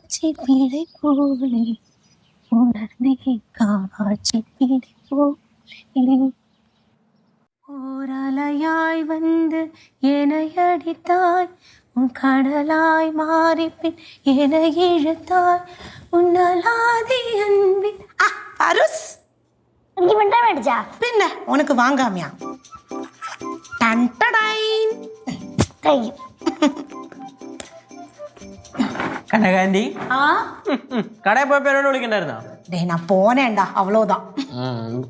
കാച്ചി പിഴை പോലെ ഉണർന്നേ കാച്ചി പിഴை പോലെ ஓரலையாய் வந்து என்னை அடித்தாய் உன் கடலாய் மாறி பின் என்னை இழுத்தாய் உன்னலாதி அன்பின் அருஸ் എനിക്ക് മിണ്ടാൻ മേടിച്ചാ പിന്നെ ഉനക്ക് വാങ്ങാമ്യാ ടണ്ടടൈൻ കഴിയും കനകാന്റി ആ കടയിൽ പോയപ്പോ എന്നോട് വിളിക്കണ്ടായിരുന്നോ? ഡേ ഞാൻ പോനേണ്ടാ അവളോതാ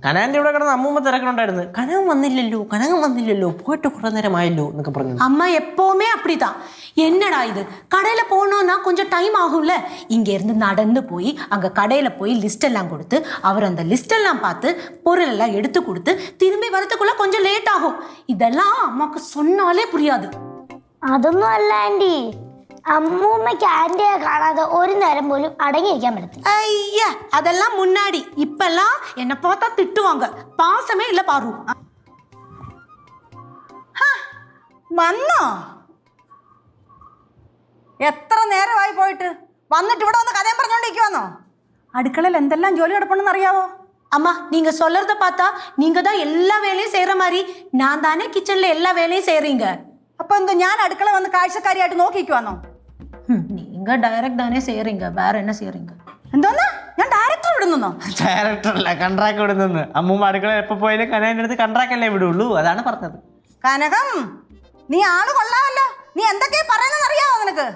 കനകാന്റി ഇവിടെ കിടന്ന് അമ്മൂമ്മ തിരക്കണുണ്ടായിരുന്നു. കനകം വന്നില്ലല്ലോ പോയിട്ട് കുറെ നേരമായല്ലോ എന്നൊക്കെ പറഞ്ഞു. அம்மா எப்பவுமே அப்படிதான். என்னடா இது, கடையில போனோம்னா கொஞ்சம் டைம் ஆகும்ல. இங்க இருந்து நடந்து போய் அங்க கடையில போய் லிஸ்ட் எல்லாம் கொடுத்து அவர் அந்த லிஸ்ட் எல்லாம் பார்த்து பொருள் எல்லாம் எடுத்து கொடுத்து திரும்பி வரதுக்குள்ள கொஞ்சம் லேட் ஆகும். இதெல்லாம் அம்மாக்கு சொன்னாலே புரியாது. അതൊന്നും അല്ല ആന്റി, അമ്മൂമ്മയ്ക്ക് ആന്റിയെ കാണാതെ ഒരു നേരം പോലും അടങ്ങിയിരിക്കാൻ പറ്റത്തില്ല. ஐயா அதெல்லாம் முன்னாடி. இப்பெல்லாம் என்ன பார்த்தா திட்டுவாங்க. பாசமே இல்ல பாரு. വന്നോ? എത്ര നേരമായി പോയിട്ട്? വന്നിട്ട് ഇവിടെ വന്ന് കഥയും പറഞ്ഞോണ്ടിരിക്കുവാന്നോ? അടുക്കളയിൽ എന്തെല്ലാം ജോലി കിടപ്പുണ്ടെന്ന് അറിയാവോ? அம்மா நீங்க சொல்றத பார்த்தா நீங்க தான் எல்லா வேலையும் செய்யற மாதிரி. நான் தானே கிச்சன்ல எல்லா வேலையும் செய்றீங்க. അപ്പൊ എന്തോ ഞാൻ അടുക്കള വന്ന് കാഴ്ചക്കാരിയായിട്ട് നോക്കിക്കുവാന്നോ? நீங்க டைரக்ட் தானே செய்றீங்க, வேற என்ன செய்றீங்க? എന്തോന്നാ ഞാൻ ഡയറക്ടർ വിടുന്നോ? ഡയറക്ടറല്ല, കൺട്രാക്ട് വിടുന്നു. അമ്മൂമ്മ അടുക്കള എപ്പോ പോയാലും കനകാന്റെ അടുത്ത് കൺട്രാക്ട് അല്ലേ വിടുള്ളൂ, അതാണ് പറഞ്ഞത്. കനകം, നീ ആള് കൊള്ളാമല്ലോ. നീ എന്തൊക്കെയാ പറയുന്നത് അറിയാവോ നിനക്ക്?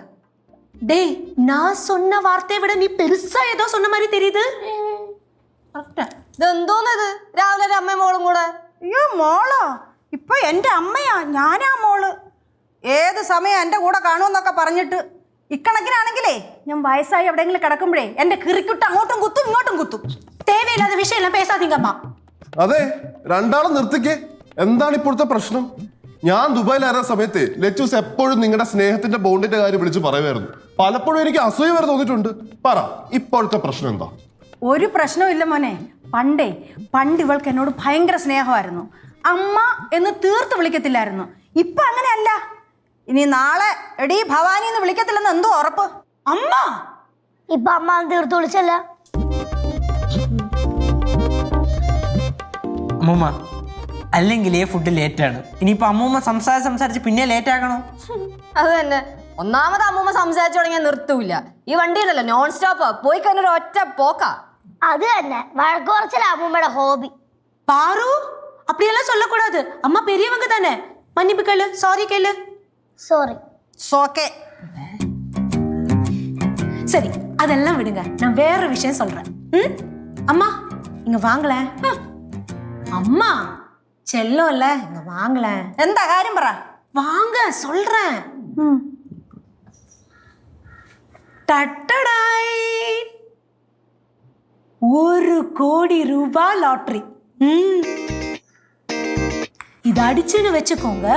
டேய் நான் சொன்ன வார்த்தையை விட நீ பெருசா ஏதோ சொன்ன மாதிரி தெரியுது. ഇതെന്തോന്നത് രാവിലെ അമ്മയും മോളും കൂടെ? അയ്യോ മോളോ? ഇപ്പൊ എന്റെ അമ്മയാ, ഞാനാ മോള്. ഏത് സമയം എന്റെ കൂടെ കാണുമെന്നൊക്കെ പറഞ്ഞിട്ട് ഇക്കണക്കിനാണെങ്കിലേ ഞാൻ വയസ്സായി എവിടെയെങ്കിലും കിടക്കുമ്പോഴേ എന്റെ കിറിക്കുട്ട് അങ്ങോട്ടും കുത്തും ഇങ്ങോട്ടും കുത്തും. தேவையில்லாத விஷயம் எல்லாம் பேசாதீங்க அம்மா. അതെ, രണ്ടാളും നിർത്തിക്കേ. എന്താണ് ഇപ്പോഴത്തെ പ്രശ്നം? ഞാൻ ദുബായിലായിരുന്ന സമയത്ത് ലച്ചൂസ് എപ്പോഴും നിങ്ങളുടെ സ്നേഹത്തിന്റെ ബോണ്ടിന്റെ കാര്യം വിളിച്ച് പറയുമായിരുന്നു. പലപ്പോഴും എനിക്ക് അസൂയ വരെ തോന്നിയിട്ടുണ്ട്. പറ, ഇപ്പോഴത്തെ പ്രശ്നം എന്താ? ഒരു പ്രശ്നവും ഇല്ല മോനെ. പണ്ട് ഇവൾക്ക് എന്നോട് ഭയങ്കര സ്നേഹമായിരുന്നു. അമ്മ എന്ന് തീർത്ത് വിളിക്കത്തില്ലായിരുന്നു. ഇപ്പൊ അങ്ങനെയല്ല. ഇനി നാളെ എടീ ഭവാനി എന്ന് വിളിക്കത്തില്ലെന്ന് എന്തോ ഉറപ്പ്? അമ്മ ഇപ്പൊ അമ്മ തീർത്ത് വിളിച്ചല്ല. അമ്മൂമ്മ അല്ലെങ്കിലേ ഫുഡ് ലേറ്റാണ്. ഇനിയിപ്പോ അമ്മൂമ്മ സംസാരിച്ച് പിന്നെ ലേറ്റ് ആക്കണോ? അത് തന്നെ. ഒന്നാമത് അമ്മൂമ്മ സംസാരിച്ചു തുടങ്ങിയാൽ നിർത്തൂല. ഈ വണ്ടിയിലല്ലോ നോൺ സ്റ്റോപ്പ്, പോയി കഴിഞ്ഞൊരു ഒറ്റ പോക്കാ. അത് തന്നെ, വഴക്ക് കുറച്ചില്ല അമ്മൂമ്മയുടെ ഹോബി. பாரு அப்படியெல்லாம் சொல்லக்கூடாது. அம்மா பெரியவங்க தானே. மன்னிப்பு கேளு, சாரி கேளு. സോറി. സോക്കെ. சரி அதெல்லாம் விடுங்க, நான் வேற விஷயம் சொல்றேன். அம்மா இங்க வாங்கலேன். அம்மா செல்லம் இல்ல, இங்க வாங்கலேன். എന്താ കാര്യം പറ? வாங்க சொல்றேன். டட்டடாய், 1 கோடி ரூபாய் லாட்டரி. இது அடிச்சுன்னு வச்சுக்கோங்க,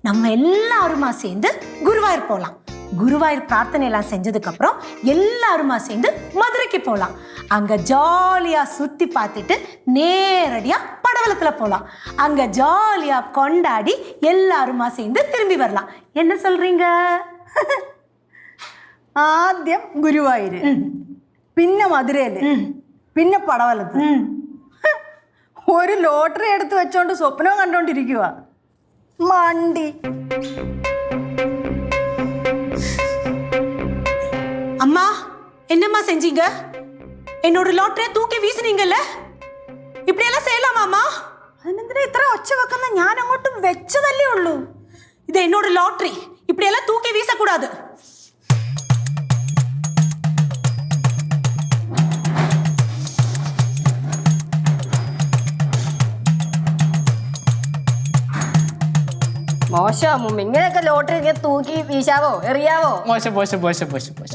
நம்ம எல்லாருமா சேர்ந்து குருவாயூர் போலாம். குருவாயூர் பிரார்த்தனை எல்லாம் செஞ்சதுக்கு அப்புறம் எல்லாருமா சேர்ந்து மதுரைக்கு போலாம். அங்க ஜாலியா சுத்தி பார்த்துட்டு நேரடியா படவலத்துல போலாம். அங்க ஜாலியா கொண்டாடி எல்லாருமா சேர்ந்து திரும்பி வரலாம். என்ன சொல்றீங்க? ആദ്യം ഗുരുവായൂര്, പിന്നെ മധുരയില്, പിന്നെ പടവലത്ത്. ഒരു ലോട്ടറി എടുത്ത് വെച്ചോണ്ട് സ്വപ്നവും കണ്ടോണ്ടിരിക്കുക മണ്ടി. அம்மா என்னம்மா செஞ்சீங்க? என்னோட லாட்டரியை தூக்கி வீசுனீங்கல்ல, இப்படியெல்லாம் செய்யலாமாம்மா? അതിനെന്തിനാ ഇത്ര ഒച്ച വെക്കുന്ന? ഞാൻ അങ്ങോട്ട് വെച്ചതല്ലേ ഉള്ളൂ. இது என்னோட லாட்டரி, இப்படியெல்லாம் தூக்கி வீசக்கூடாது. മോശം ഇങ്ങനെയൊക്കെ ലോട്ടറി ഇങ്ങനെ തൂക്കി വീശാവോ എറിയാവോ? മോശം.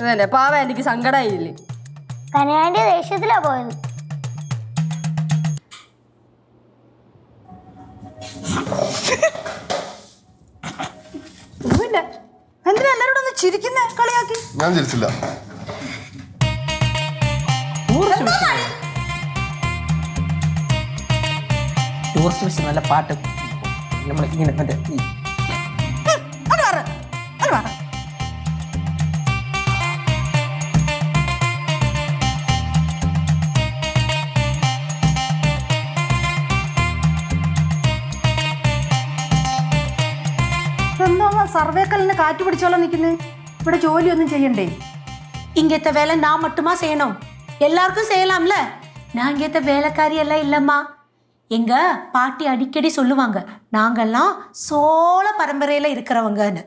അതല്ലേ പാവ, എനിക്ക് സങ്കടമായില്ലേ. കനകാന്റെ ദേഷ്യത്തിലാ പോയത്. എന്തിനാ എല്ലാരോടും ഒന്ന് ചിരിക്കുന്നേ? കളിയാക്കി. ഞാൻ ചിരിച്ചില്ല. ടൂറിസ്റ്റ് ബസ് നല്ല പാട്ട് നമ്മൾ ഇങ്ങനെ മറ്റേ സർവേക്കലിന് കാറ്റ് പിടിച്ചോളം നിൽക്കുന്നേ? ഇവിടെ ജോലിയൊന്നും ചെയ്യണ്ടേ? இங்கேத்த வேலை நான் மட்டுமா செய்யணும்? எல்லாருக்கும் செய்யலாம்ல. நான் இங்கேத்த வேலைக்காரி எல்லாம் இல்லம்மா. எங்க பாட்டி அடிக்கடி சொல்லுவாங்க, நாங்கெல்லாம் சோழ பரம்பரையில இருக்கிறவங்கன்னு.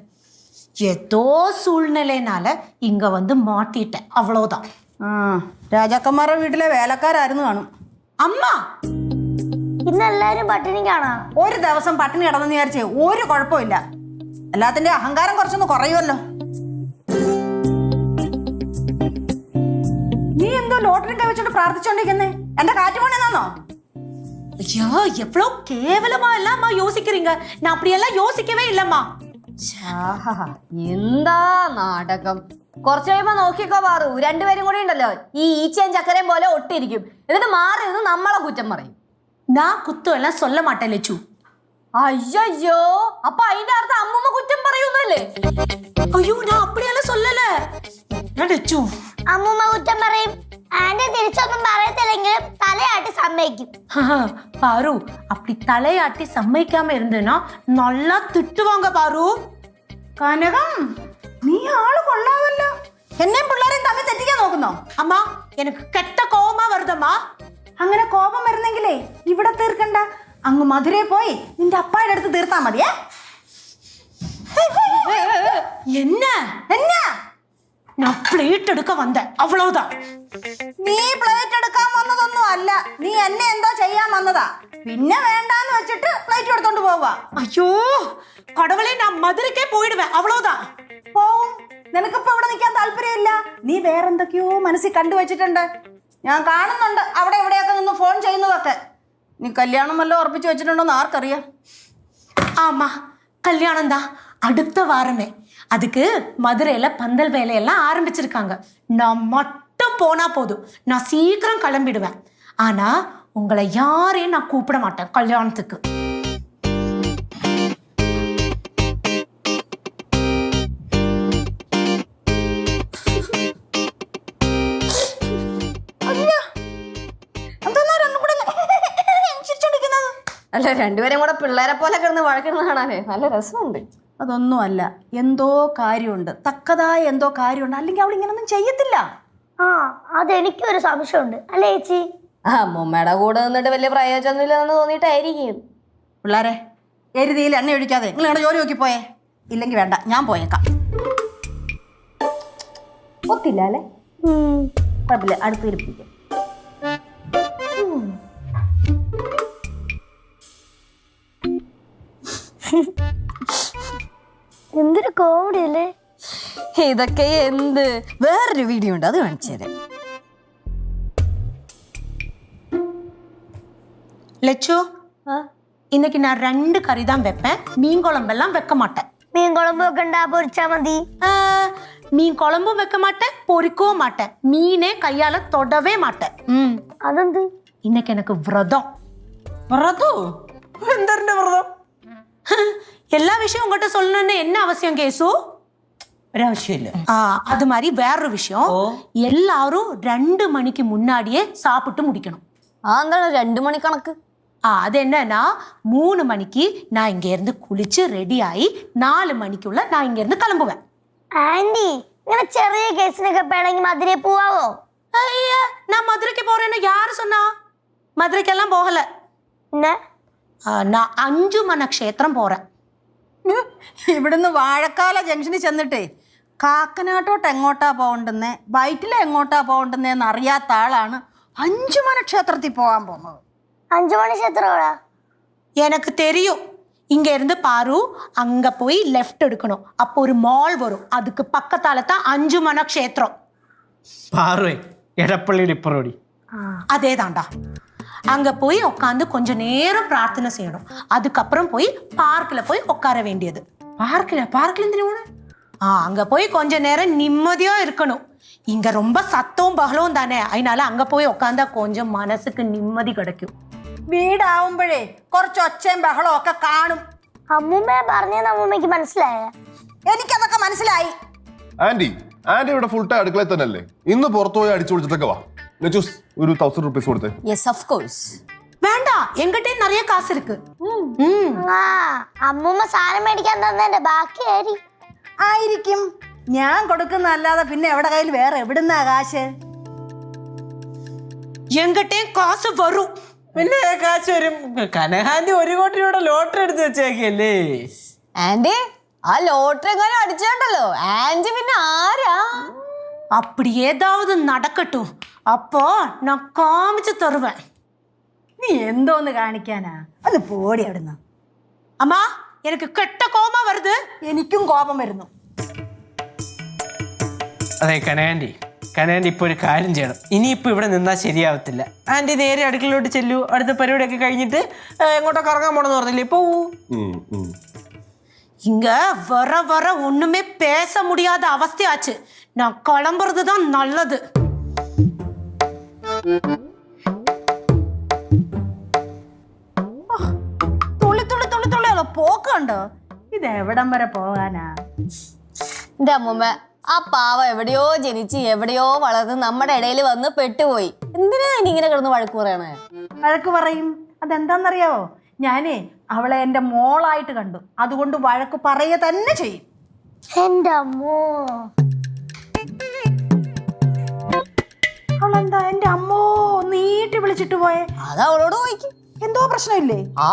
ஏதோ சூழ்நிலைனால இங்க வந்து மாட்டிட்டேன், அவ்வளவுதான். ആ രാജാക്കന്മാരുടെ വീട്ടിലെ വേലക്കാരായിരുന്നു കാണും. അമ്മ ഇന്ന് എല്ലാരും പട്ടിണിക്കാണോ? ഒരു ദിവസം പട്ടിണി കിടന്നെന്ന് വിചാരിച്ചേ ഒരു കുഴപ്പമില്ല. എല്ലാത്തിന്റെ അഹങ്കാരം കുറച്ചൊന്ന് കുറയുമല്ലോ. നീ എന്തോ ലോട്ടറി കൈവച്ചോണ്ട് പ്രാർത്ഥിച്ചോണ്ടിരിക്കുന്നേ? എന്റെ കാറ്റ് പോണെന്നാന്നോ? ஐயோ எவ்வளோ கேவலமா எல்லாம் அம்மா யோசிக்கிறீங்க. நான் அப்படியெல்லாம் யோசிக்கவே இல்லம்மா. എന്താ നാടകം. കുറച്ച് കഴിയുമ്പോ നോക്കിക്കോ പാറു, രണ്ടുപേരും കൂടി ഉണ്ടല്ലോ ഈ ഈച്ചയും ചക്കരയും പോലെ ഒട്ടിയിരിക്കും. എന്നിട്ട് മാറി നിന്ന് നമ്മളെ കുറ്റം പറയും. நான் குத்தம் எல்லாம் சொல்ல மாட்டேன் லட்சு. അയ്യോ, അപ്പൊ അതിന്റെ അർത്ഥം അമ്മൂമ്മ കുറ്റം പറയൂന്നല്ലേ? ஐயோ நான் அப்படியெல்லாம் சொல்லல லட்சு. അമ്മൂമ്മ കുറ്റം പറയും. ആന്റി തിരിച്ചൊന്നും പറയത്തില്ലെങ്കിലും തലയാട്ടി സമ്മതിക്കും. பாரு அப்படி தலையாட்டி சம்மதிக்காம இருந்தேன்னா நல்லா திட்டுவாங்க பாரு. കനകം, നീ ആള് കൊള്ളാവല്ലോ. എന്നെയും പിള്ളേരെയും തമ്മിൽ തെറ്റിക്കാൻ നോക്കുന്നോ? அம்மா எனக்கு கெட்ட கோவமா வருதம்மா. അങ്ങനെ കോപം വരുന്നെങ്കിലേ ഇവിടെ തീർക്കണ്ട, അങ്ങ് മധുരയിൽ പോയി നിന്റെ അപ്പായുടെ അടുത്ത് തീർത്താ മതിയേ. என்ன എന്നാ நான் பிளேட் எடுக்க வந்தேன், அவ்வளவுதான். നീ പ്ലേറ്റ് എടുക്കാൻ വന്നതൊന്നും അല്ല, നീ എന്നെ എന്തോ ചെയ്യാൻ വന്നതാ. പിന്നെ വേണ്ടാന്ന് വെച്ചിട്ട് പ്ലേറ്റ് എടുത്തോണ്ട് പോവാ. ஐயோ கடவுளே, நான் மதுரைக்கே போயிடுவேன், அவ்வளவுதான். പോവും. നിനക്കിപ്പോ ഇവിടെ നിൽക്കാൻ താല്പര്യമില്ല. നീ വേറെന്തൊക്കെയോ മനസ്സിൽ കണ്ടുവച്ചിട്ടുണ്ട്. ഞാൻ കാണുന്നുണ്ട് അവിടെ ഇവിടെയൊക്കെ നിന്ന് ഫോൺ ചെയ്യുന്നതൊക്കെ. നീ കല്യാണം വല്ലതും ഉറപ്പിച്ചു വെച്ചിട്ടുണ്ടോന്ന് ആർക്കറിയാം? ஆமா கல்யாணம் தான் அடுத்த வாரமே. அதுக்கு மதுரையில பந்தல் வேலையெல்லாம் ஆரம்பிச்சிருக்காங்க. நான் மட்டும் போனா போதும், நான் சீக்கிரம் கிளம்பிடுவேன். ஆனா உங்களை யாரையும் நான் கூப்பிட மாட்டேன் கல்யாணத்துக்கு. അല്ല, രണ്ടുപേരും കൂടെ പിള്ളേരെ പോലെ കിടന്ന് വഴക്കിടുന്ന കാണാനേ നല്ല രസമുണ്ട്. അതൊന്നും അല്ല, എന്തോ കാര്യമുണ്ട്, തക്കതായ എന്തോ കാര്യമുണ്ട്. അല്ലെങ്കിൽ അവൾ ഇങ്ങനൊന്നും ചെയ്യത്തില്ല. ആ അതെനിക്കൊരു സംശയമുണ്ട്, അല്ലേ ചേച്ചി? അമ്മൂമ്മയുടെ കൂടെ നിന്നിട്ട് വലിയ പ്രയോജനമില്ലെന്ന് തോന്നിയിട്ടായിരിക്കും. പിള്ളേരെ എരുതിയിൽ എണ്ണ ഒഴിക്കാതെ നിങ്ങൾ നിങ്ങളുടെ ജോലി നോക്കി പോയേ. ഇല്ലെങ്കിൽ വേണ്ട, ഞാൻ പോയേക്കാം. ഒത്തില്ല അല്ലേ? കുഴപ്പമില്ല, അടുത്ത് ഇരിപ്പിക്കാം. എന്തൊരു കോമഡി അല്ലേ? ഇതൊക്കെ എന്ത്? വേറൊരു വീഡിയോ ഉണ്ട്, അത് കാണിച്ചു തരാം. லட்சு இன்னைக்கு நான் 2 கறி தான் வைப்பேன், மீன் குழம்பெல்லாம் வைக்க மாட்டேன். മീൻ കുഴമ്പ് വെക്കണ്ട, പൊരിച്ചാ മതി. மீன் குழம்பும் வைக்க மாட்டேன், பொரிக்கவும் மாட்டேன், மீனே கையால தொடவே மாட்டேன். അതെന്ത്? இன்னைக்கு எனக்கு விரதம். വ്രതോ? എന്താ വ്രതം? எல்லா விஷயம் உங்ககிட்ட சொல்லணும்னு என்ன அவசியம் கேசு? ഒരാവശ്യമില്ല. அது மாதிரி வேறொரு விஷயம், எல்லாரும் 2 மணிக்கு முன்னாடியே சாப்பிட்டு முடிக்கணும். എന്താണ് 2 മണി കണക്ക്? அது என்னன்னா 3 மணிக்கு நான் இங்க இருந்து குளிச்சு ரெடி ஆகி 4 மணிக்குள்ள நான் இங்க இருந்து கிளம்புவேன். ആന്റി, ഇങ്ങനെ ചെറിയ കേസിനൊക്കെ വേണമെങ്കിൽ മധുരയിൽ പോവാവോ? ஐயா, நான் மதுரைக்கு போறேன்னு யாரு சொன்னா? மதுரைக்கெல்லாம் போகல. പിന്നെ நான் 5 மன க்ஷேத்திரம் போறேன். ഇവിടുന്ന് വാഴക്കാല ജംഗ്ഷനിൽ ചെന്നിട്ടേ കാക്കനാട്ടോട്ട് എങ്ങോട്ടാ പോകണ്ടെന്നേ വയറ്റിലെ എങ്ങോട്ടാ പോകണ്ടെന്നേന്ന് അറിയാത്ത ആളാണ് 5 മന ക്ഷേത്രത്തിൽ പോകാൻ പോകുന്നത്. 5 മണി ക്ഷേത്രമാ? எனக்கு தெரியும். இங்க இருந்து பாரு, அங்க போய் லெஃப்ட் எடுக்கணும். அப்போ ஒரு மால் வரும், அதுக்கு பக்கத்தால தான் 5 மன க்ஷேத்திரம். പാറേ, എടപ്പള്ളിയുടെ ഇപ്പറോടി. அதே தாண்டா. அங்க போய் உட்காந்து கொஞ்ச நேரம் பிரார்த்தனை செய்யணும். அதுக்கப்புறம் போய் பார்க்ல போய் உட்கார வேண்டியது. പാർക്കിൽ എന്തിനു പോണേ? அங்க போய் கொஞ்ச நேரம் நிம்மதியா இருக்கணும். இங்க ரொம்ப சத்தம் பகலும் தானே, அதனால அங்க போய் உட்காந்தா கொஞ்சம் மனசுக்கு நிம்மதி கிடைக்கும். വീടാവുമ്പോഴേ കുറച്ച് ഒച്ചയും ബഹളവും ഒക്കെ കാണും. അമ്മൂമ്മ പറഞ്ഞത് അമ്മൂമ്മയ്ക്ക് മനസ്സിലായ? എനിക്കതൊക്കെ മനസ്സിലായി. ആന്റി ഇവിടെ ഫുൾ ടൈം അടുക്കളയിൽ തന്നെ അല്ലേ? ഇന്ന് പുറത്തു പോയി അടിച്ചു വിളിച്ചിട്ടൊക്കെ വാ. ലച്ചൂസ് ഒരു 1000 റുപ്പീസ് കൊടുത്തേ. Yes of course. வேண்டாம், எங்கிட்டே நிறைய காசு இருக்கு. അമ്മൂമ്മ സാധനം മേടിക്കാൻ തന്നതിന്റെ ബാക്കിയായിരിക്കും. ആയിരിക്കും. ഞാൻ കൊടുക്കുന്ന അല്ലാതെ പിന്നെ എവിടെ കയ്യിൽ വേറെ എവിടുന്നാ കാശ്? எங்கிட்டயும் காசு வரும். പിന്നെ കാശ് വരും. കനകാന്റി 1 കോടി രൂപയുടെ ലോട്ടറി എടുത്ത് വെച്ചേക്കല്ലേ. ആന്റി ആ ലോട്ടറി എങ്ങാനും അടിച്ചോണ്ടല്ലോ ആന്റി പിന്നെ ആരാ? அப்படி ஏதாவது நடக்கட்டும், அப்போ நான் காமிச்சு தருவேன். നീ എന്തോന്ന് കാണിക്കാനാ? അത് പോടി അവിടുന്ന്. அம்மா, எனக்கு கெட்ட கோபமா வருது. എനിക്കും കോപം വരുന്നു. അതെ കനകാന്റി ഇപ്പോൾ ഒരു കാര്യം ചെയ്യണം. ഇനിയിപ്പോൾ ഇവിടെ നിന്നാൽ ശരിയാവത്തില്ല. ആന്റി നേരെ അടുക്കളയിലോട്ട് ചെല്ലൂ. അടുത്ത പരിപാടിയൊക്കെ കഴിഞ്ഞിട്ട് എങ്ങോട്ടോ കറങ്ങാൻ പോണെന്ന് പറഞ്ഞില്ലേ, പോവൂ. இங்க வர வர ஒண்ணுமே பேச முடியாத அவஸ்தையாச்சு. நான் கிளம்புறது தான் நல்லது. തുള്ളി തുള്ളി തുള്ളി തുള്ളിയുള്ള പോക്കുണ്ടോ? ഇത് എവിടം വരെ പോകാനാ? എന്റെ അമ്മൂമ്മ, ആ പാവ എവിടെയോ ജനിച്ച് എവിടെയോ വളർന്ന് നമ്മുടെ ഇടയിൽ വന്ന് പെട്ടുപോയി. എന്തിനാ ഇനി ഇങ്ങനെ കിടന്ന് വഴക്ക് പറയണേ? വഴക്ക് പറയും. അതെന്താന്നറിയാവോ? ഞാനേ അവളെ എൻ്റെ മോളായിട്ട് കണ്ടു. അതുകൊണ്ട് വഴക്ക് പറയുക തന്നെ ചെയ്യും. എന്റെ അമ്മോ, അവളെന്താ എൻ്റെ അമ്മോ നീട്ടി വിളിച്ചിട്ട് പോയെ? അത് അവളോട് ചോദിക്കും. എന്തോ പ്രശ്നമില്ലേ? ആ